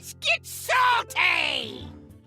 Let's get salty!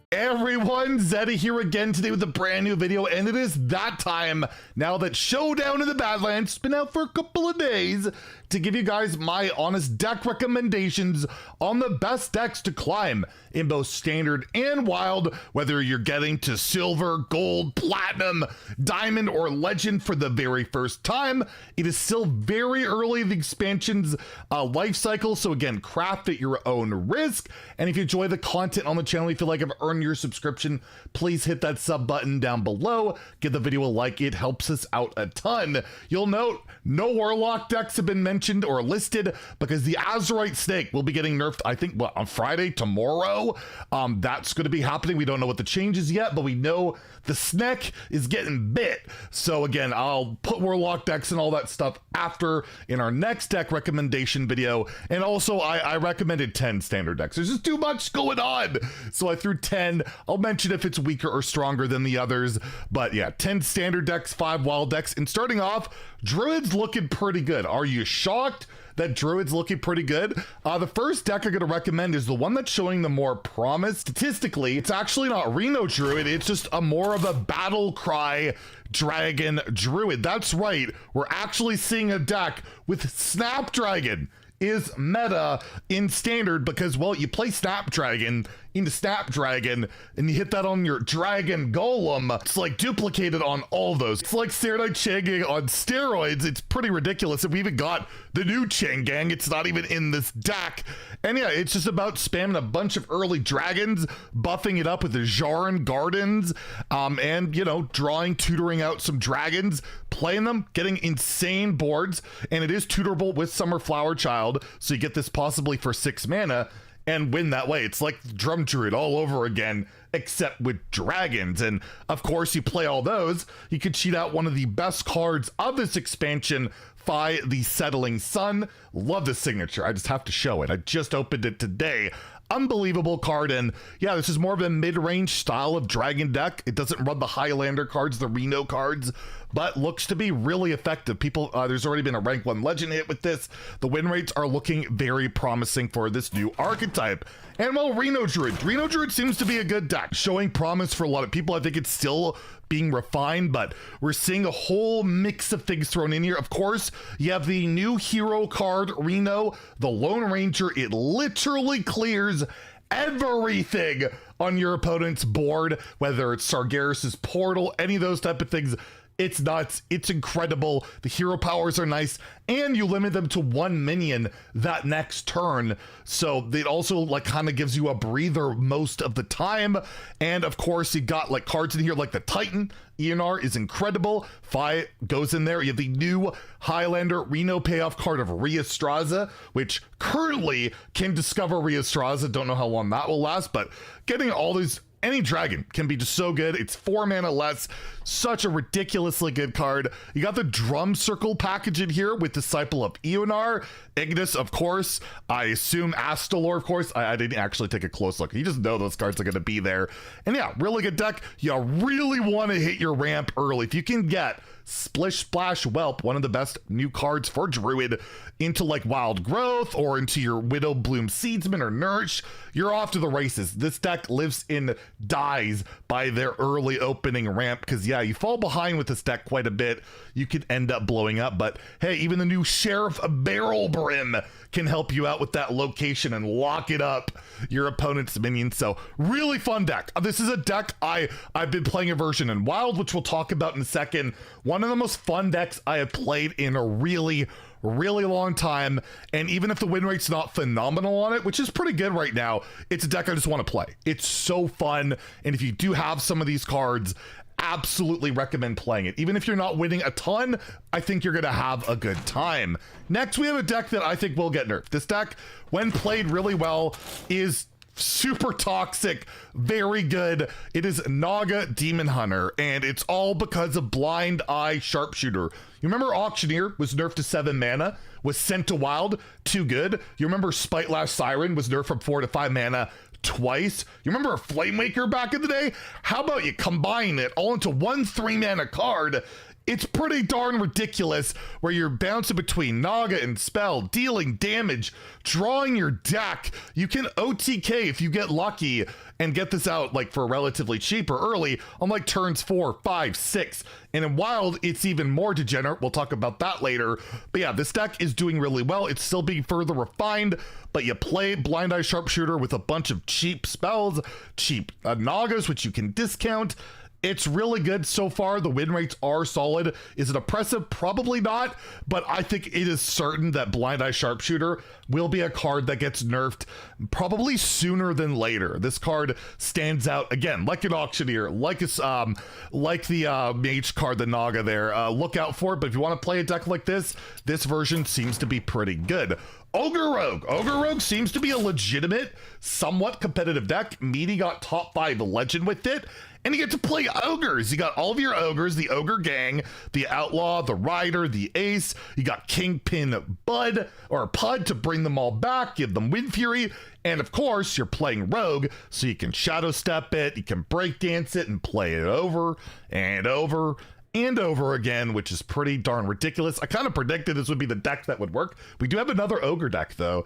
Everyone, Zeddy here again today with a brand new video, and it is that time now that Showdown in the Badlands has been out for a couple of days to give you guys my honest deck recommendations on the best decks to climb in both standard and wild, whether you're getting to silver, gold, platinum, diamond, or legend for the very first time. It is still very early in the expansion's life cycle, so again, craft at your own risk. And if you enjoy the content on the channel, you feel like I've earned your subscription, please hit that sub button down below. Give the video a like, it helps us out a ton. You'll note no Warlock decks have been mentioned or listed because the Azerite Snake will be getting nerfed, I think, what, on Friday, tomorrow? That's going to be happening. We don't know what the change is yet, but we know the Snake is getting bit. So again, I'll put Warlock decks and all that stuff after in our next deck recommendation video. And also, I recommended 10 standard decks. There's just too much going on. So I threw 10. I'll mention if it's weaker or stronger than the others. But yeah, 10 standard decks, 5 wild decks. And starting off, Druid's looking pretty good. Are you shocked that Druid's looking pretty good? The first deck I'm going to recommend is the one that's showing the more promise. Statistically, it's actually not Reno Druid. It's just a more of a battle cry dragon Druid. That's right. We're actually seeing a deck with Snapdragon is meta in standard because, well, you play Snapdragon into Snapdragon and you hit that on your Dragon Golem. It's like duplicated on all of those. It's like Saturday Chang'e on steroids. It's pretty ridiculous. And we even got the new Chang'e. It's not even in this deck. And yeah, it's just about spamming a bunch of early dragons, buffing it up with the Jarin Gardens, and, you know, tutoring out some dragons, playing them, getting insane boards. And it is tutorable with Summer Flower Child. So you get this possibly for 6 mana and win that way. It's like Drum Druid all over again, except with dragons. And of course, you play all those, you could cheat out one of the best cards of this expansion, Fi the Settling Sun. Love the signature. I just have to show it. I just opened it today. Unbelievable card. And yeah, this is more of a mid-range style of dragon deck. It doesn't run the Highlander cards, the Reno cards, but looks to be really effective. People, there's already been a rank 1 legend hit with this. The win rates are looking very promising for this new archetype. And well, Reno Druid seems to be a good deck, showing promise for a lot of people. I think it's still being refined, but we're seeing a whole mix of things thrown in here. Of course, you have the new hero card, Reno, the Lone Ranger. It literally clears everything on your opponent's board, whether it's Sargeras's portal, any of those type of things. It's nuts. It's incredible. The hero powers are nice, and you limit them to 1 minion that next turn. So it also like kind of gives you a breather most of the time. And of course, you got like cards in here like the Titan. ENR is incredible. Fi goes in there. You have the new Highlander Reno payoff card of Reestraza, which currently can discover Reestraza. Don't know how long that will last, but getting all these, any dragon can be just so good. It's 4 mana less. Such a ridiculously good card. You got the Drum Circle package in here with Disciple of Eonar, Ignis, of course. I assume Astalor, of course. I didn't actually take a close look. You just know those cards are going to be there. And yeah, really good deck. You really want to hit your ramp early. If you can get Splish Splash Whelp, one of the best new cards for Druid, into like Wild Growth or into your Widow Bloom Seedsman or Nourish, you're off to the races. This deck lives and dies by their early opening ramp because yeah, you fall behind with this deck quite a bit. You could end up blowing up, but hey, even the new Sheriff Barrel Brim can help you out with that location and lock it up your opponent's minions. So really fun deck. This is a deck I've been playing a version in Wild, which we'll talk about in a second. One of the most fun decks I have played in a really long time, and even if the win rate's not phenomenal on it, which is pretty good right now, it's a deck I just want to play. It's so fun, and if you do have some of these cards, absolutely recommend playing it. Even if you're not winning a ton, I think you're gonna have a good time. Next, we have a deck that I think will get nerfed. This deck, when played really well, is super toxic, very good. It is Naga Demon Hunter, and it's all because of Blind Eye Sharpshooter. You remember Auctioneer was nerfed to 7 mana, was sent to Wild, too good. You remember Spite Lash Siren was nerfed from 4 to 5 mana twice. You remember Flamewaker back in the day? How about you combine it all into one 3 mana card it's pretty darn ridiculous where you're bouncing between Naga and Spell, dealing damage, drawing your deck. You can OTK if you get lucky and get this out like for relatively cheap or early on like turns 4, 5, 6. And in Wild, it's even more degenerate. We'll talk about that later. But yeah, this deck is doing really well. It's still being further refined, but you play Blind Eye Sharpshooter with a bunch of cheap spells, cheap Nagas, which you can discount. It's really good so far. The win rates are solid. Is it oppressive? Probably not, but I think it is certain that Blind Eye Sharpshooter will be a card that gets nerfed probably sooner than later. This card stands out again, like an Auctioneer, like the Mage card, the Naga there. Look out for it, but if you want to play a deck like this version seems to be pretty good. Ogre Rogue. Ogre Rogue seems to be a legitimate, somewhat competitive deck. Meaty got top 5 legend with it, and you get to play ogres. You got all of your ogres, the ogre gang, the outlaw, the rider, the ace. You got Kingpin Bud or Pud to bring them all back, give them Wind Fury. And of course, you're playing Rogue, so you can Shadow Step it, you can breakdance it and play it over and over and over again, which is pretty darn ridiculous. I kind of predicted this would be the deck that would work. We do have another ogre deck though.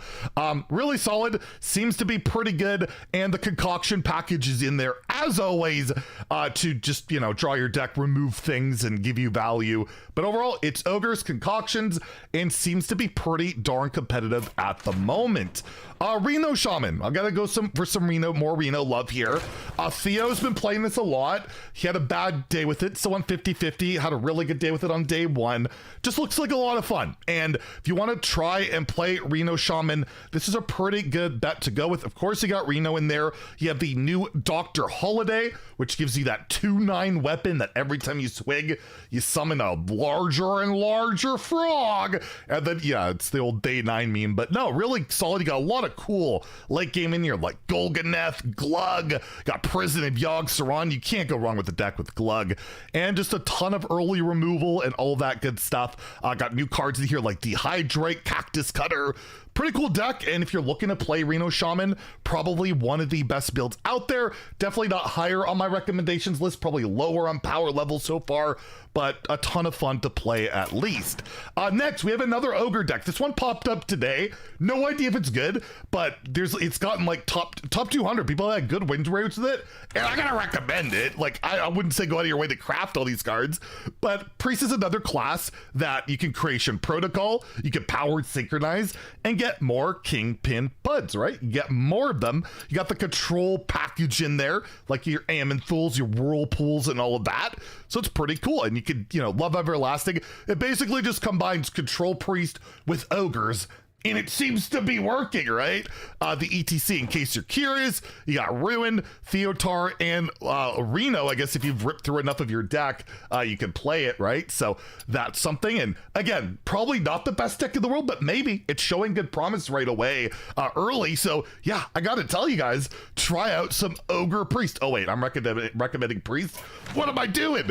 Really solid, seems to be pretty good, and the concoction package is in there as always to just, you know, draw your deck, remove things, and give you value. But overall, it's ogres, concoctions, and seems to be pretty darn competitive at the moment. Reno Shaman. I gotta go for some more Reno love here. Theo's been playing this a lot. He had a bad day with it, still on 50-50, had a really good day with it on day 1. Just looks like a lot of fun. And if you want to try and play Reno Shaman, this is a pretty good bet to go with. Of course, you got Reno in there. You have the new Dr. Holiday, which gives you that 2/9 weapon that every time you swing, you summon a larger and larger frog. And then, yeah, it's the old day 9 meme, but no, really solid. You got a lot of cool late game in here like Golganeth, Glug, got Prison of Yogg-Saron. You can't go wrong with the deck with Glug, and just a ton of early removal and all that good stuff. Got new cards in here like Dehydrate, Cactus Cutter. Pretty cool deck, and if you're looking to play Reno Shaman, probably one of the best builds out there. Definitely not higher on my recommendations list, probably lower on power level so far, but a ton of fun to play at least. Next, we have another ogre deck. This one popped up today. No idea if it's good, but it's gotten like top 200. People had good win rates with it, and I gotta recommend it. Like, I wouldn't say go out of your way to craft all these cards, but Priest is another class that you can Creation Protocol, you can Powered Synchronize, and get more Kingpin Buds, right? You get more of them. You got the control package in there, like your Aman'Thuls, your Whirlpools, and all of that. So it's pretty cool. And you could, you know, Love Everlasting. It basically just combines Control Priest with ogres, and it seems to be working, right? The ETC, in case you're curious, you got Ruin, Theotar, and Reno. I guess if you've ripped through enough of your deck, you can play it, right? So that's something. And again, probably not the best deck in the world, but maybe it's showing good promise right away early. So yeah, I gotta tell you guys, try out some Ogre Priest. Oh wait, I'm recommending Priest. What am I doing?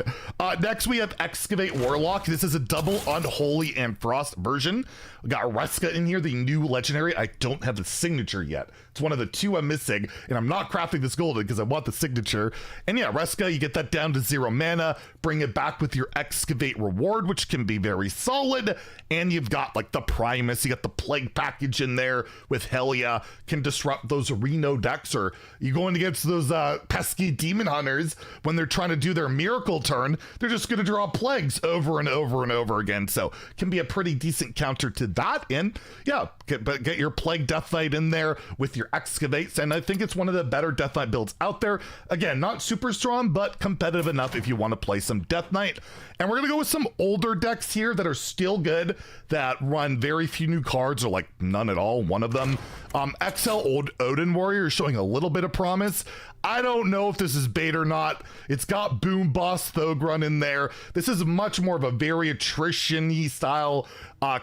Next, we have Excavate Warlock. This is a double Unholy and Frost version. We got Reska in here, the new legendary. I don't have the signature yet. It's one of the 2 I'm missing, and I'm not crafting this golden because I want the signature. And yeah, Reska, you get that down to 0 mana, bring it back with your Excavate reward, which can be very solid. And you've got like the Primus, you got the Plague package in there with Helia, can disrupt those Reno decks, or you going against those pesky demon hunters when they're trying to do their miracle turn, they're just going to draw plagues over and over and over again. So can be a pretty decent counter to that. And yeah, get your Plague Death Knight in there with your Excavates, and I think it's one of the better Death Knight builds out there. Again, not super strong, but competitive enough if you want to play some Death Knight. And we're gonna go with some older decks here that are still good, that run very few new cards, or like none at all. One of them, XL Old Odin Warrior, is showing a little bit of promise. I don't know if this is bait or not. It's got Boom Boss Thogrun in there. This is much more of a very attrition-y style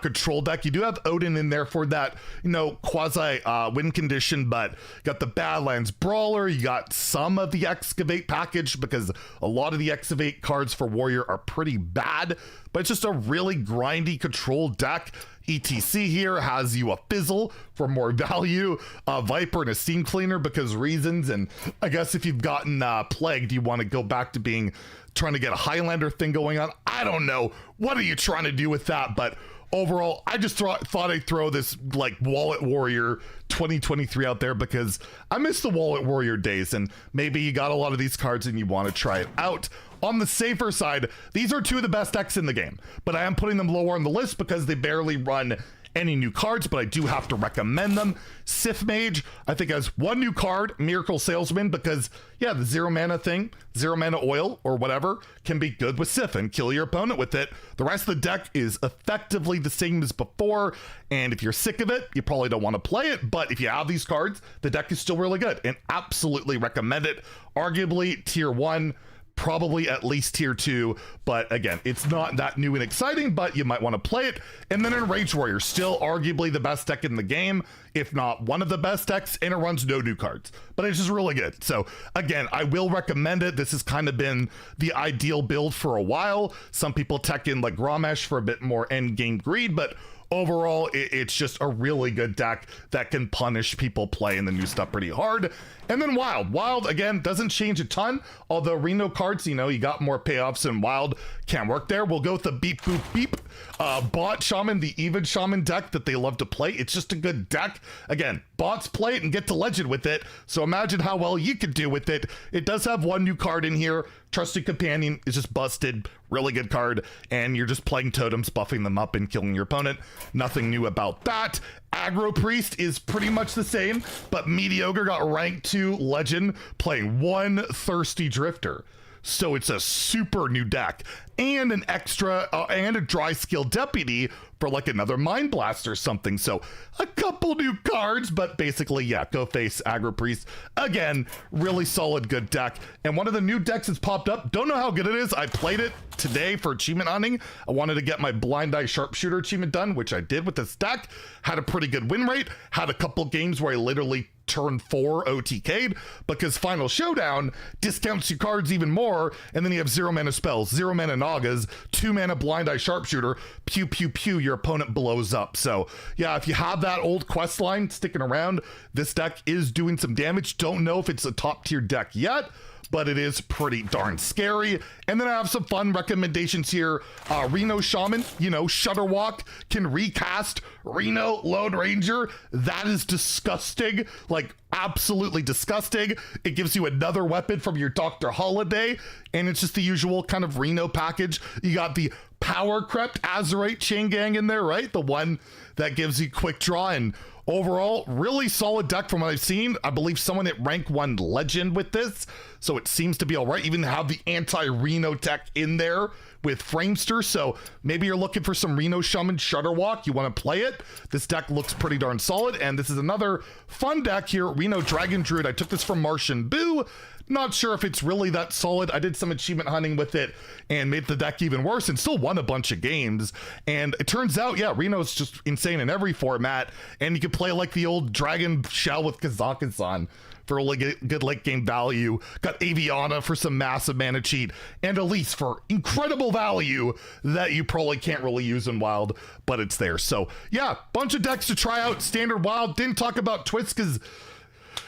control deck. You do have Odin in there for that, you know, quasi win condition, but you got the Badlands Brawler, you got some of the Excavate package, because a lot of the Excavate cards for Warrior are pretty bad. but it's just a really grindy control deck. ETC here has you a Fizzle for more value, a Viper and a Steam Cleaner because reasons, and I guess if you've gotten plagued, you want to go back to trying to get a Highlander thing going on. I don't know. What are you trying to do with that? But overall, I just thought I'd throw this like Wallet Warrior 2023 out there because I miss the Wallet Warrior days, and maybe you got a lot of these cards and you want to try it out. On the safer side, these are two of the best decks in the game, but I am putting them lower on the list because they barely run any new cards, but I do have to recommend them. Sith Mage, I think, has one new card, Miracle Salesman, because yeah, the 0 mana thing, 0 mana oil or whatever, can be good with Sith and kill your opponent with it. The rest of the deck is effectively the same as before, and if you're sick of it, you probably don't want to play it, but if you have these cards, the deck is still really good, and absolutely recommend it. Arguably tier 1, probably at least tier 2, but again, it's not that new and exciting, but you might want to play it. And then Enraged Warrior, still arguably the best deck in the game, if not one of the best decks, and it runs no new cards, but it's just really good. So again, I will recommend it. This has kind of been the ideal build for a while. Some people tech in like Ramesh for a bit more end game greed, but overall, it's just a really good deck that can punish people playing the new stuff pretty hard. And then Wild. Wild, again, doesn't change a ton, although Reno cards, you know, you got more payoffs and Wild can't work there. We'll go with the Beep Boop Beep Bot Shaman, the Even Shaman deck that they love to play. It's just a good deck. Again, bots play it and get to Legend with it, so imagine how well you could do with it. It does have one new card in here. Trusted Companion is just busted. Really good card, and you're just playing totems, buffing them up, and killing your opponent. Nothing new about that. Ogre Priest is pretty much the same, but Mediocre got ranked to Legend playing one Thirsty Drifter. So it's a super new deck, and an extra and a Dry Skill Deputy for like another Mind Blast or something. So a couple new cards, but basically, yeah, go face Ogre Priest. Again, really solid, good deck. And one of the new decks that's popped up, don't know how good it is. I played it today for achievement hunting. I wanted to get my Blind Eye Sharpshooter achievement done, which I did with this deck. Had a pretty good win rate. Had a couple games where I literally turn 4 OTK'd because Final Showdown discounts your cards even more, and then you have 0 mana spells, 0 mana Nagas, 2 mana Blind Eye Sharpshooter, pew pew pew, your opponent blows up. So yeah, if you have that old quest line sticking around, this deck is doing some damage. Don't know if it's a top tier deck yet, but it is pretty darn scary. And then I have some fun recommendations here. Reno Shaman, you know, Shutterwalk can recast Reno Lone Ranger. That is disgusting, like absolutely disgusting. It gives you another weapon from your Dr. Holiday, and it's just the usual kind of Reno package. You got the Power Crept Azerite Chain Gang in there, right? The one that gives you quick draw, and overall, really solid deck from what I've seen. I believe someone at rank 1 Legend with this, so it seems to be all right. Even have the anti-Reno tech in there with Framester, so maybe you're looking for some Reno Shaman Shutterwalk, you want to play it. This deck looks pretty darn solid, and this is another fun deck here, Reno Dragon Druid. I took this from Martian Boo. Not sure if it's really that solid. I did some achievement hunting with it and made the deck even worse and still won a bunch of games. And it turns out, yeah, Reno's just insane in every format. And you can play like the old Dragon Shell with Kazakhstan for really good late game value. Got Aviana for some massive mana cheat, and Elise for incredible value that you probably can't really use in Wild, but it's there. So yeah, bunch of decks to try out. Standard Wild. Didn't talk about Twist because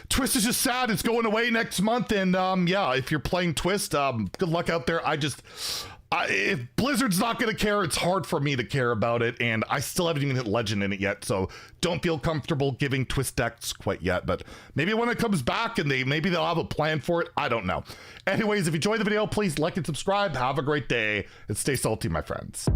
Twist is just sad. It's going away next month, and yeah, if you're playing Twist, good luck out there. If Blizzard's not going to care, it's hard for me to care about it, and I still haven't even hit Legend in it yet, so don't feel comfortable giving Twist decks quite yet, but maybe when it comes back and maybe they'll have a plan for it. I don't know. Anyways, if you enjoyed the video, please like and subscribe. Have a great day, and stay salty, my friends.